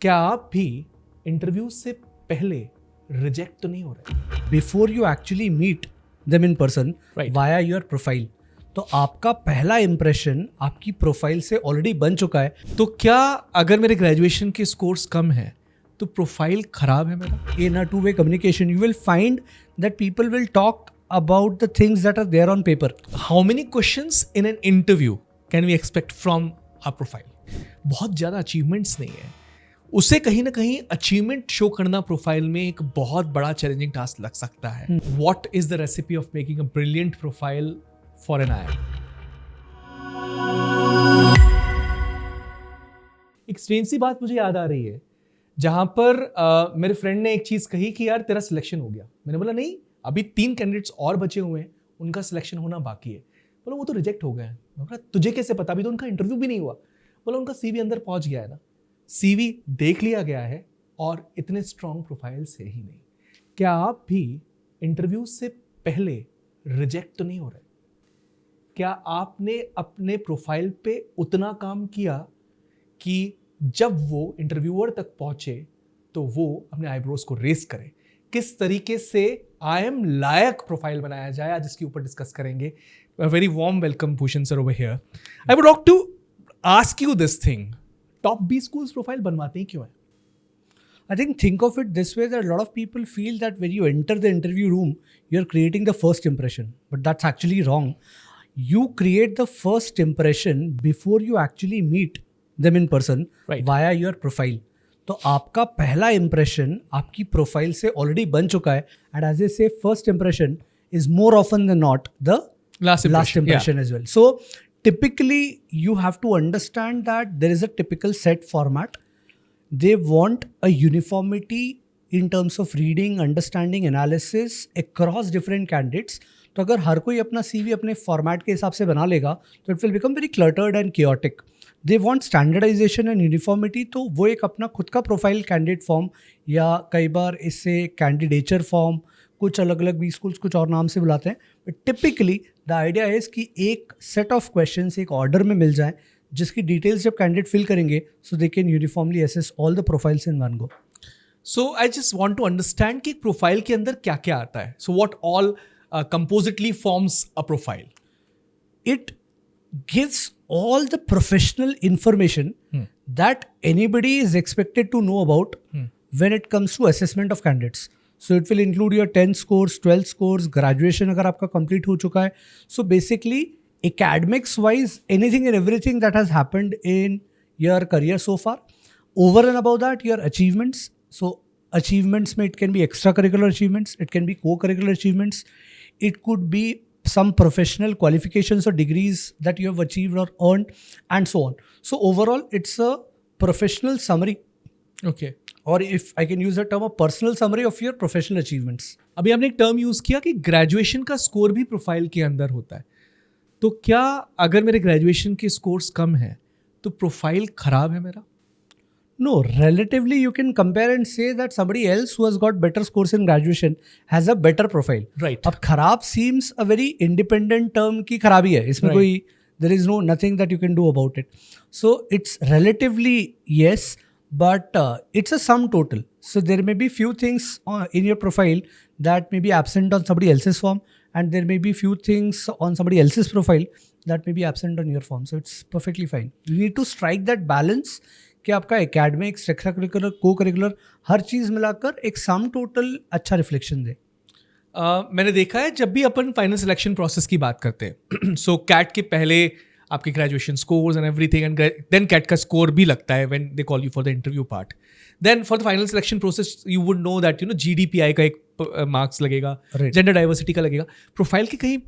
क्या आप भी इंटरव्यू से पहले रिजेक्ट तो नहीं हो रहे? Before you actually meet them in person Right. Via your profile, तो आपका पहला इंप्रेशन आपकी प्रोफाइल से ऑलरेडी बन चुका है. तो क्या अगर मेरे ग्रेजुएशन के स्कोर्स कम है तो प्रोफाइल खराब है मेरा? In a two-way communication, you will find that people will talk about the things that are there on paper. How many questions in an interview can we expect from a profile? बहुत ज़्यादा achievements नहीं है, उसे कहीं ना कहीं achievement show करना profile में एक बहुत बड़ा चैलेंजिंग टास्क लग सकता है. What is the recipe of making a brilliant profile for an I? एक स्ट्रेंज सी बात मुझे याद आ रही है जहां पर मेरे फ्रेंड ने एक चीज कही कि यार तेरा सिलेक्शन हो गया. मैंने बोला नहीं, अभी 3 कैंडिडेट्स और बचे हुए हैं, उनका सिलेक्शन होना बाकी है. बोला वो तो रिजेक्ट हो गए हैं. मैं बोला तुझे कैसे पता? अभी तो उनका इंटरव्यू भी नहीं हुआ. बोला उनका सीवी अंदर पहुंच गया है ना, सीवी देख लिया गया है और इतने स्ट्रॉन्ग प्रोफाइल से ही नहीं. क्या आप भी इंटरव्यू से पहले रिजेक्ट तो नहीं हो रहे? क्या आपने अपने प्रोफाइल पे उतना काम किया कि जब वो इंटरव्यूअर तक पहुंचे तो वो अपने आईब्रोज को रेस करे? किस तरीके से आई एम लायक प्रोफाइल बनाया जाए, आज इसके ऊपर डिस्कस करेंगे. Very warm welcome Bhushan sir over here. I would like to ask you this thing. Top 20 schools profile बनवाते ही क्यों है? I think of it this way, that a lot of people feel that when you enter the interview room, you're creating the first impression. But that's actually wrong. You create the first impression before you actually meet them in person, Right. via your profile. तो आपका पहला impression आपकी profile से already बन चुका है. And as they say, first impression is more often than not the Last impression as well. So typically you have to understand that there is a typical set format. They want a uniformity in terms of reading, understanding, analysis across different candidates. तो अगर हर कोई अपना CV अपने format के हिसाब से बना लेगा तो it will become very cluttered and chaotic. They want standardisation and uniformity. तो वो एक अपना खुद का प्रोफाइल कैंडिडेट फॉर्म, या कई बार इससे कैंडिडेचर फॉर्म, कुछ अलग अलग भी स्कूल्स कुछ और नाम से बुलाते हैं. But typically the idea is कि एक सेट ऑफ क्वेश्चंस एक ऑर्डर में मिल जाए जिसकी डिटेल्स जब कैंडिडेट फिल करेंगे so they can uniformly assess all the profiles in one go. So I just want to understand कि प्रोफाइल के अंदर क्या क्या आता है. So what all compositely forms a profile? It gives all the professional information that anybody is expected to know about when it comes to assessment of candidates. So it will include your 10th scores, 12th scores, graduation अगर आपका complete हो चुका है. So basically academics wise, anything and everything that has happened in your career so far. Over and above that, your achievements. So achievements में it can be extracurricular achievements, it can be co-curricular achievements, it could be some professional qualifications or degrees that you have achieved or earned, and so on. So overall, it's a professional summary, okay. or if I can use the term, a personal summary of your professional achievements. अभी आपने एक term use किया कि graduation का score भी profile के अंदर होता है. तो क्या अगर मेरे ग्रेजुएशन के स्कोर्स कम है तो प्रोफाइल खराब है मेरा? No, relatively you can compare and say that somebody else who has got better scores in graduation has a better profile. Right. अब खराब seems a very independent term की खराबी है, इसमें Right. कोई there is nothing that you can do about it. So it's relatively yes, but it's a sum total. So there may be few things in your profile that may be absent on somebody else's form, and there may be few things on somebody else's profile that may be absent on your form. So it's perfectly fine. You need to strike that balance कि आपका academics, extra curricular, को curricular, हर चीज़ मिलाकर एक sum total अच्छा reflection दे. मैंने देखा है जब भी अपन फाइनल सिलेक्शन प्रोसेस की बात करते हैं, सो कैट के पहले आपके graduation scores and everything, and then CAT का स्कोर भी लगता है when they call you for the interview part. Then for the final selection process you would know that GDPI का एक मार्क्स लगेगा, Right. जेंडर डाइवर्सिटी का लगेगा. Profile के कहीं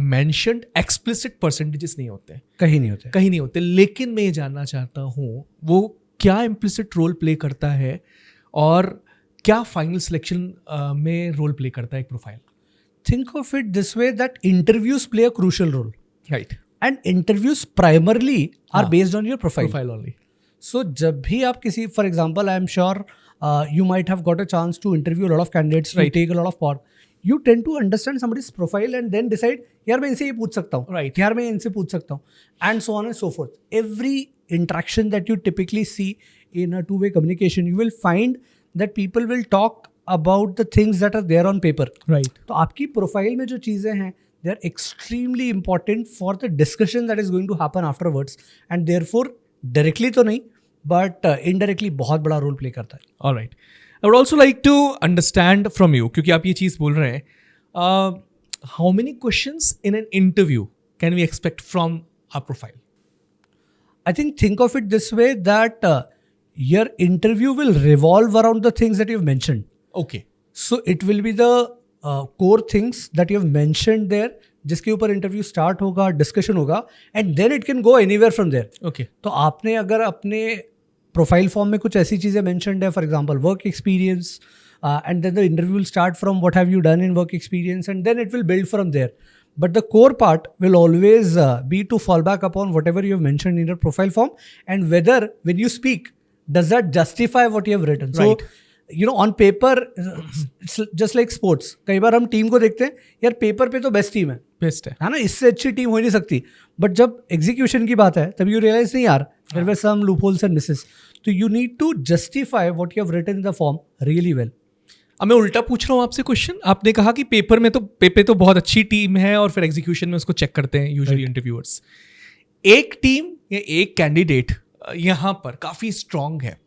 मेंशन्ड एक्सप्लिसिट परसेंटेजेस नहीं होते हैं, कहीं नहीं होते. लेकिन मैं ये जानना चाहता हूँ वो क्या इम्प्लिसिट रोल प्ले करता है और क्या फाइनल सिलेक्शन में रोल प्ले करता है एक profile? Think of it this way that interviews play a crucial role, right. And interviews primarily are based on your profile. Profile only. So जब भी आप किसी, for example I am sure you might have got a chance to interview a lot of candidates, to Right. take a lot of part. You tend to understand somebody's profile and then decide, यार मैं इनसे ये पूछ सकता हूँ, Right. यार मैं इनसे पूछ सकता हूँ, and so on and so forth. Every interaction that you typically see in a two-way communication, you will find that people will talk about the things that are there on paper. Right. तो आपकी profile में जो चीज़ें हैं, they are extremely important for the discussion that is going to happen afterwards, and therefore directly तो नहीं, but indirectly बहुत बड़ा रोल प्ले करता है. All right. I would also like to understand from you, क्योंकि आप ये चीज़ बोल रहे हैं, how many questions in an interview can we expect from our profile? I think of it this way, that your interview will revolve around the things that you've mentioned. Okay. So it will be the core things that you have mentioned there, जिसके ऊपर interview start होगा, discussion होगा, and then it can go anywhere from there. Okay. तो आपने अगर अपने profile form में कुछ ऐसी चीज़ें मेंशन्ड है, for example work experience, and then the interview will start from what have you done in work experience, and then it will build from there. But the core part will always be to fall back upon whatever you have mentioned in your profile form, and whether when you speak, does that justify what you have written. Right. So you know, on paper, it's just like sports. कई बार हम team को देखते हैं, यार paper पे तो best team Best है. है ना, इससे अच्छी टीम हो ही नहीं सकती. बट जब एग्जीक्यूशन की बात है, तब यू रियलाइज नहीं यार, there were some loopholes and misses. तो you need to justify what you have written in the form really well. अब मैं उल्टा पूछ रहा हूँ आपसे क्वेश्चन. आपने कहा कि पेपर में तो पेपर तो बहुत अच्छी टीम है और फिर एग्जीक्यूशन में उसको चेक करते हैं यूजुअली इंटरव्यूअर्स. एक टीम या एक कैंडिडेट यहाँ पर काफ़ी स्ट्रांग है,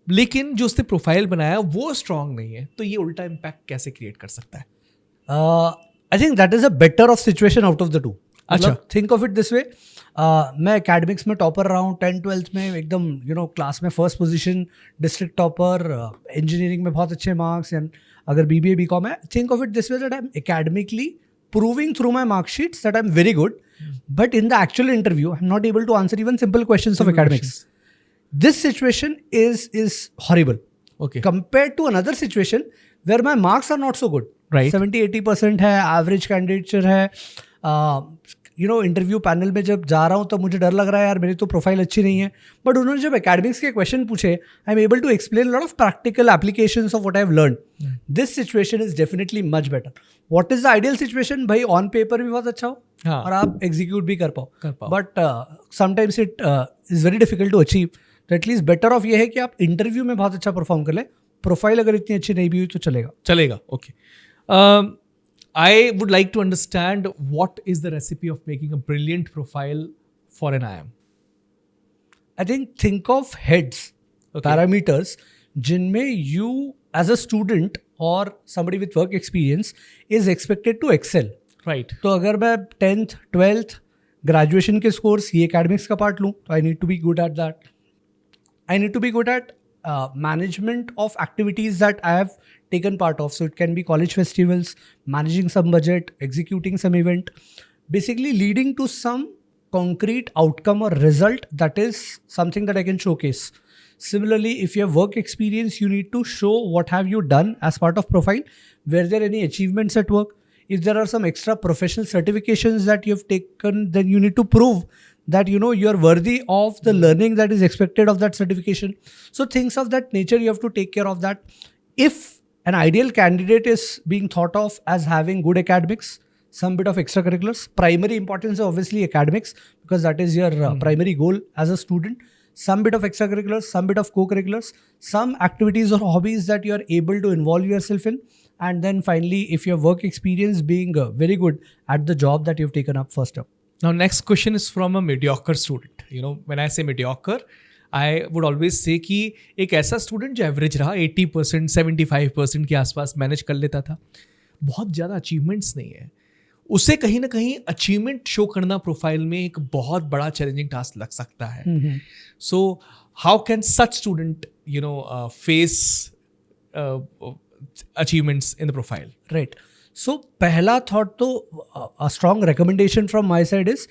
लेकिन जो उसने प्रोफाइल बनाया वो स्ट्रांग नहीं है, तो ये उल्टा इम्पैक्ट कैसे क्रिएट कर सकता है? I think that is a better off situation out of the two. अच्छा. थिंक ऑफ इट दिस वे, मैं एकेडमिक्स में टॉपर रहा हूँ, 10th-12th में एकदम क्लास में first position, district topper, engineering में बहुत अच्छे मार्क्स, एंड अगर BBA BCom है, think of it this way that I am academically proving through my mark sheets that I'm very good, but in the actual interview I'm not able to answer even simple questions of academics. This situation is horrible. Okay. Compared to another situation where my marks are not so good. Right. 70-80% है, average candidature है. Interview panel में जब जा रहा हूँ तब मुझे डर लग रहा है, यार मेरी तो प्रोफाइल अच्छी नहीं है, बट उन्होंने जब एकेडमिक्स के क्वेश्चन पूछे, I am able to explain lot of practical applications of what I have learn. This situation is definitely much better. What is the ideal situation? भाई ऑन पेपर भी बहुत अच्छा हो, हाँ. और आप एग्जीक्यूट भी कर पाओ. But sometimes it is very difficult to achieve. तो एटलीस्ट बेटर ऑफ ये है कि आप इंटरव्यू में बहुत अच्छा परफॉर्म कर ले. प्रोफाइल अगर इतनी अच्छी नहीं भी हुई तो चलेगा. Okay. I would like to understand what is the recipe of making a brilliant profile for an IIM. I think of heads, Okay. parameters, जिनमें you as a student or somebody with work experience is expected to excel. Right. तो अगर मैं 10th, 12th, graduation के scores ये academics का part लूँ, तो I need to be good at that. I need to be good at management of activities that I have taken part of. So it can be college festivals, managing some budget, executing some event, basically leading to some concrete outcome or result that is something that I can showcase. Similarly, if you have work experience, you need to show what have you done as part of profile. Were there any achievements at work? If there are some extra professional certifications that you have taken, then you need to prove that you are worthy of the learning that is expected of that certification. So things of that nature, you have to take care of that. If an ideal candidate is being thought of as having good academics, some bit of extracurriculars, primary importance is obviously academics because that is your primary goal as a student. Some bit of extracurriculars, some bit of co-curriculars, some activities or hobbies that you are able to involve yourself in. And then finally, if you have work experience, being very good at the job that you've taken up first up. Now, next question is from a mediocre student. When I say mediocre, I would always say कि एक ऐसा student जो average रहा, 80%, 75% के आसपास manage कर लेता था, बहुत ज़्यादा अचीवमेंट्स नहीं है, उसे कहीं ना कहीं अचीवमेंट शो करना प्रोफाइल में एक बहुत बड़ा चैलेंजिंग टास्क लग सकता है. So how can such student face achievements in the profile? Right. So पहला thought तो a strong recommendation from my side is,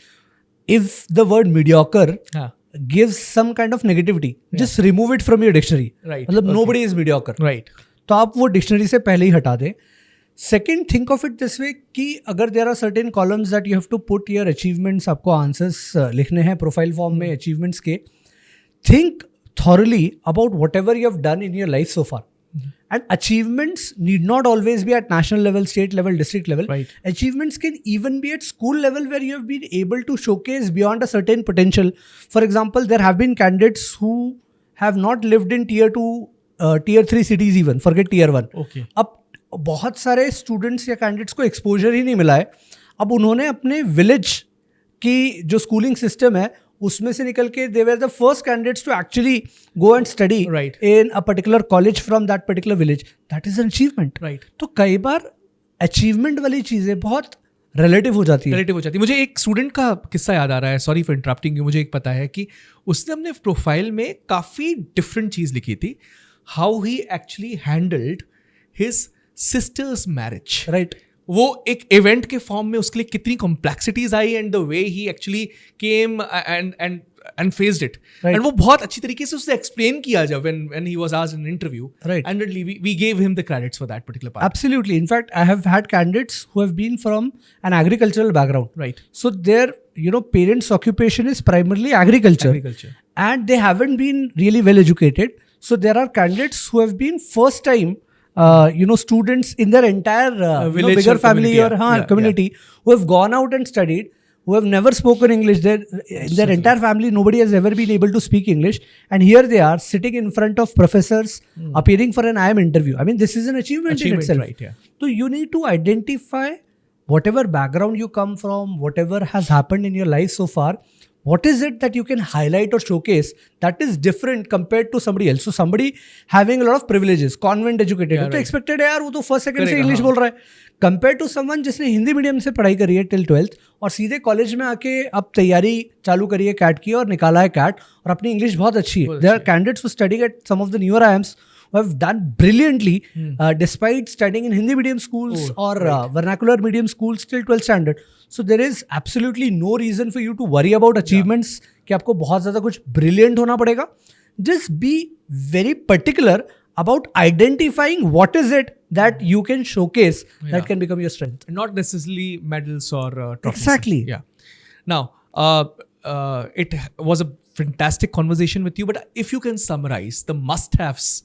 if the word mediocre gives some kind of negativity, just remove it from your dictionary. Right. मतलब nobody is mediocre. Right. तो आप वो dictionary से पहले ही हटा दें. Second, think of it this way कि अगर there are certain columns that you have to put your achievements, आपको answers लिखने हैं प्रोफाइल फॉर्म में achievements के, think thoroughly about whatever you have done in your life so far. And achievements need not always be at national level, state level, district level. Right. Achievements can even be at school level where you have been able to showcase beyond a certain potential. For example, there have been candidates who have not lived in tier 2 tier 3 cities even, forget tier 1. Okay. अब बहुत सारे students या candidates को exposure ही नहीं मिला है. अब उन्होंने अपने विलेज की जो स्कूलिंग सिस्टम है उसमें से निकल के they were the first candidates to actually go and study Right. In a particular college from that particular village. That is an achievement. Right. तो कई बार अचीवमेंट वाली चीज़ें बहुत रिलेटिव हो जाती है. रिलेटिव हो जाती है. मुझे एक स्टूडेंट का किस्सा याद आ रहा है, सॉरी फॉर इंटरप्टिंग यू. मुझे एक पता है कि उसने अपने प्रोफाइल में काफ़ी डिफरेंट चीज़ लिखी थी, how he actually handled his sisters marriage. Right. वो एक इवेंट के फॉर्म में उसके लिए कितनी complexities I and the way he actually came and faced it. Right. And वो बहुत अच्छी तरीके से उसने एक्सप्लेन किया जब when he was asked in an interview. Right. And we gave him the credits for that particular part. Absolutely. In fact, I have had candidates who have been from an agricultural background. Right. So their parents' occupation is primarily agriculture. Agriculture. And they haven't been really well educated. So there are candidates who have been first time students in their entire village bigger or family community, or yeah, community who have gone out and studied, who have never spoken English. In their entire family, nobody has ever been able to speak English. And here they are sitting in front of professors, appearing for an IIM interview. I mean, this is an achievement in itself. Right, yeah. So you need to identify whatever background you come from, whatever has happened in your life so far. What is it that you can highlight or showcase that is different compared to somebody else? So somebody having a lot of privileges, convent educated, Yeah, तो right. expected है यार वो तो first second से करेगा, English हाँ. बोल रहा है. कंपेयर टू समवन जिसने हिंदी मीडियम से पढ़ाई करी है टिल 12th और सीधे कॉलेज में आके अब तैयारी चालू करी है कैट की और निकाला है कैट और अपनी इंग्लिश बहुत अच्छी है. There are candidates who study at some of the newer IIMs who have done brilliantly despite studying in Hindi medium schools or vernacular medium schools till 12th standard. So there is absolutely no reason for you to worry about achievements कि आपको बहुत ज़्यादा कुछ brilliant होना पड़ेगा. Just be very particular about identifying what is it that you can showcase that can become your strength. Not necessarily medals or trophies. Exactly. Yeah. Now, it was a fantastic conversation with you, but if you can summarize the must-haves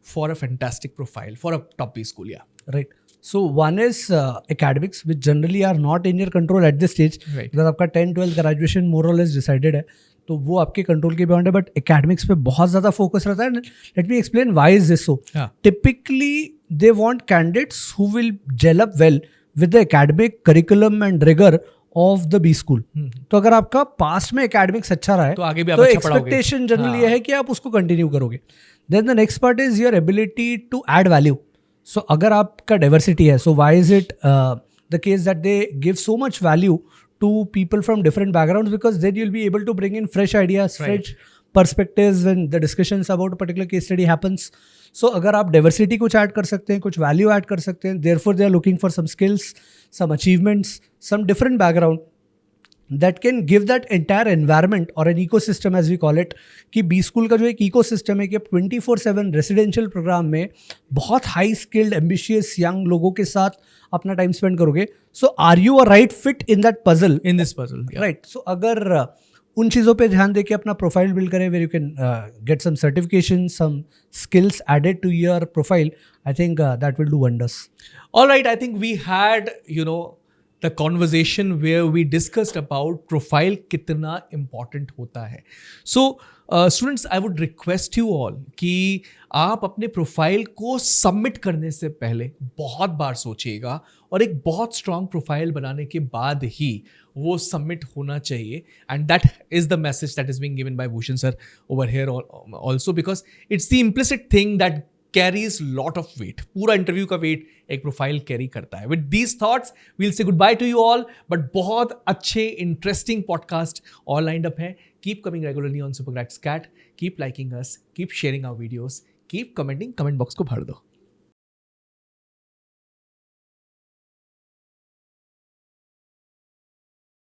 for a fantastic profile for a top B school, yeah. Right. So one is academics, which generally are not in your control at this stage. Right. Because आपका 10, 12 graduation more or less decided है, तो वो आपके control के beyond है. But academics पे बहुत ज़्यादा फोकस रहता है. Let me explain why is this so. Yeah. Typically they want candidates who will gel up well with the academic curriculum and rigour of the B school. तो अगर आपका past में academics अच्छा रहा है तो आगे भी आप तो अच्छा पढ़ाओगे. एक्सपेक्टेशन जनरली ये है कि आप उसको कंटिन्यू करोगे. Then the next part is your ability to add value. So अगर आपका डाइवर्सिटी है, so why is it the case that they give so much value to people from different backgrounds, because then you'll be able to bring in fresh ideas, fresh perspectives when the discussions about a particular case study happens. So अगर आप diversity कुछ add कर सकते हैं, कुछ value add कर सकते हैं, therefore they are looking for some skills, some achievements, some different background that can give that entire environment or an ecosystem as we call it. कि बी स्कूल का जो एक ecosystem है कि आप 24/7 रेसिडेंशियल प्रोग्राम में बहुत हाई स्किल्ड एम्बिशियस यंग लोगों के साथ अपना टाइम स्पेंड करोगे. So are you a right fit in that puzzle? In this puzzle, yeah. Right. So अगर उन चीज़ों पे ध्यान दे के अपना प्रोफाइल बिल्ड करें, where you can get some certification, some skills added to your profile, I think that will do wonders. All right, I think we had, the conversation where we discussed about profile कितना important होता है. So, students, I would request you all कि आप अपने profile को submit करने से पहले बहुत बार सोचिएगा और एक बहुत स्ट्रॉन्ग प्रोफाइल बनाने के बाद ही वो सबमिट होना चाहिए. And that is the message that is being given by Bhushan sir over here also, because it's the implicit thing that carries lot of weight. पूरा इंटरव्यू का वेट एक प्रोफाइल कैरी करता है. With these thoughts, we'll say goodbye to you all. But बहुत अच्छे interesting podcast all lined up हैं. Keep coming regularly on Supercracks Cat. Keep liking us. Keep sharing our videos. Keep commenting. Comment box को भर दो.